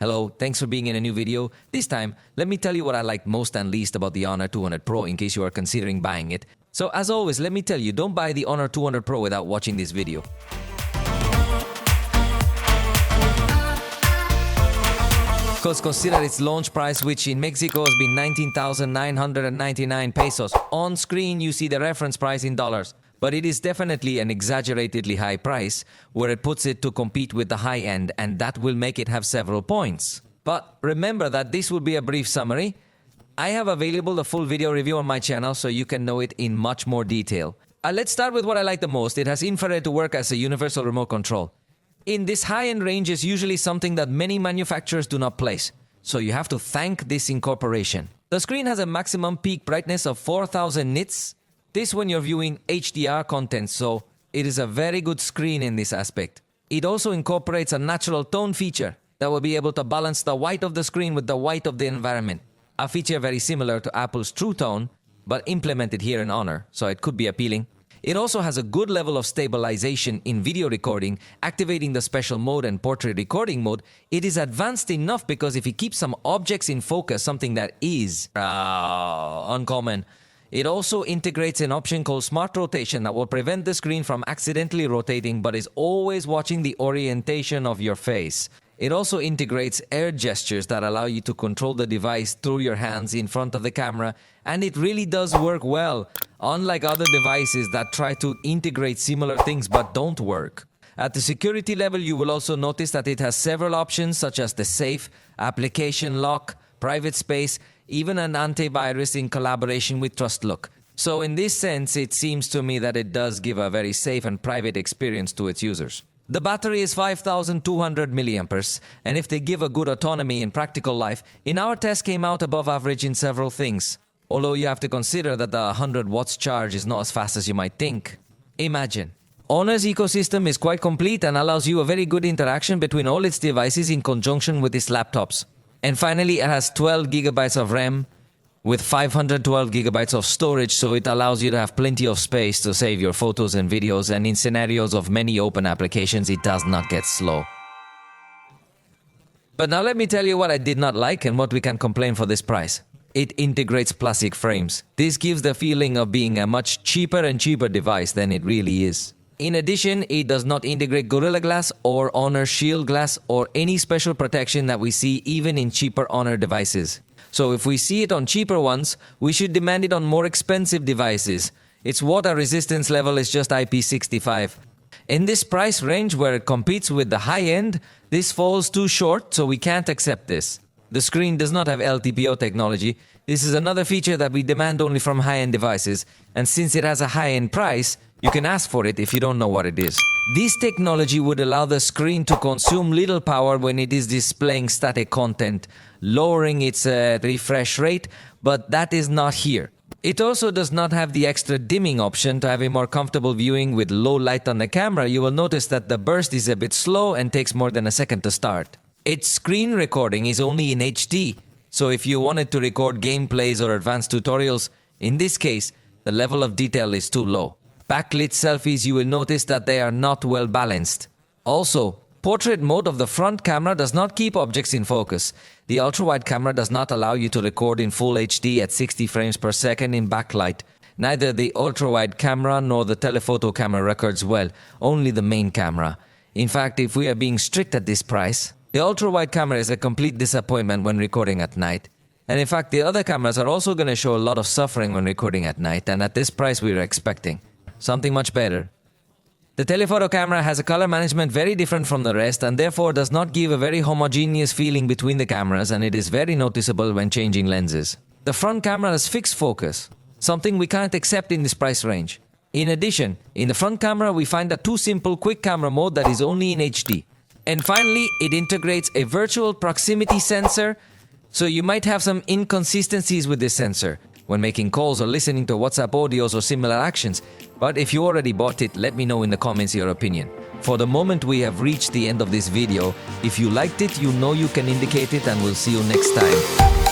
Hello, thanks for being in a new video. This time, let me tell you what I like most and least about the Honor 200 Pro in case you are considering buying it. So as always, let me tell you, don't buy the Honor 200 Pro without watching this video. Because consider its launch price, which in Mexico has been 19,999 pesos. On screen, you see the reference price in dollars. But it is definitely an exaggeratedly high price, where it puts it to compete with the high end, and that will make it have several points. But remember that this will be a brief summary. I have available the full video review on my channel, so you can know it in much more detail. Let's start with what I like the most. It has infrared to work as a universal remote control. In this high-end range is usually something that many manufacturers do not place, so you have to thank this incorporation. The screen has a maximum peak brightness of 4000 nits. This when you're viewing HDR content, so it is a very good screen in this aspect. It also incorporates a natural tone feature that will be able to balance the white of the screen with the white of the environment. A feature very similar to Apple's True Tone, but implemented here in Honor, so it could be appealing. It also has a good level of stabilization in video recording, activating the special mode and portrait recording mode. It is advanced enough because if you keep some objects in focus, something that is uncommon, it also integrates an option called Smart Rotation that will prevent the screen from accidentally rotating but is always watching the orientation of your face. It also integrates air gestures that allow you to control the device through your hands in front of the camera, and it really does work well, unlike other devices that try to integrate similar things but don't work. At the security level, you will also notice that it has several options such as the safe, application lock, private space, even an antivirus in collaboration with TrustLook. So in this sense, it seems to me that it does give a very safe and private experience to its users. The battery is 5200 milliamperes, and if they give a good autonomy in practical life, in our test came out above average in several things. Although you have to consider that the 100 watts charge is not as fast as you might think. Imagine. Honor's ecosystem is quite complete and allows you a very good interaction between all its devices in conjunction with its laptops. And finally, it has 12 gigabytes of RAM with 512 gigabytes of storage, so it allows you to have plenty of space to save your photos and videos, and in scenarios of many open applications, it does not get slow. But now let me tell you what I did not like and what we can complain for this price. It integrates plastic frames. This gives the feeling of being a much cheaper and cheaper device than it really is. In addition, it does not integrate Gorilla Glass or Honor Shield Glass or any special protection that we see even in cheaper Honor devices. So if we see it on cheaper ones, we should demand it on more expensive devices. Its water resistance level is just IP65. In this price range where it competes with the high end, this falls too short, so we can't accept this. The screen does not have LTPO technology. This is another feature that we demand only from high-end devices, and since it has a high-end price, you can ask for it if you don't know what it is. This technology would allow the screen to consume little power when it is displaying static content, lowering its refresh rate, but that is not here. It also does not have the extra dimming option to have a more comfortable viewing with low light on the camera. You will notice that the burst is a bit slow and takes more than a second to start. Its screen recording is only in HD, so if you wanted to record gameplays or advanced tutorials, in this case, the level of detail is too low. Backlit selfies, you will notice that they are not well balanced. Also, portrait mode of the front camera does not keep objects in focus. The ultra-wide camera does not allow you to record in full HD at 60 frames per second in backlight. Neither the ultra-wide camera nor the telephoto camera records well, only the main camera. In fact, if we are being strict at this price, the ultra-wide camera is a complete disappointment when recording at night. And in fact, the other cameras are also going to show a lot of suffering when recording at night, and at this price we are expecting something much better. The telephoto camera has a color management very different from the rest and therefore does not give a very homogeneous feeling between the cameras, and it is very noticeable when changing lenses. The front camera has fixed focus, something we can't accept in this price range. In addition, in the front camera we find a too simple quick camera mode that is only in HD. And finally, it integrates a virtual proximity sensor, so you might have some inconsistencies with this sensor when making calls or listening to WhatsApp audios or similar actions. But if you already bought it, let me know in the comments your opinion. For the moment, we have reached the end of this video. If you liked it, you know you can indicate it, and we'll see you next time.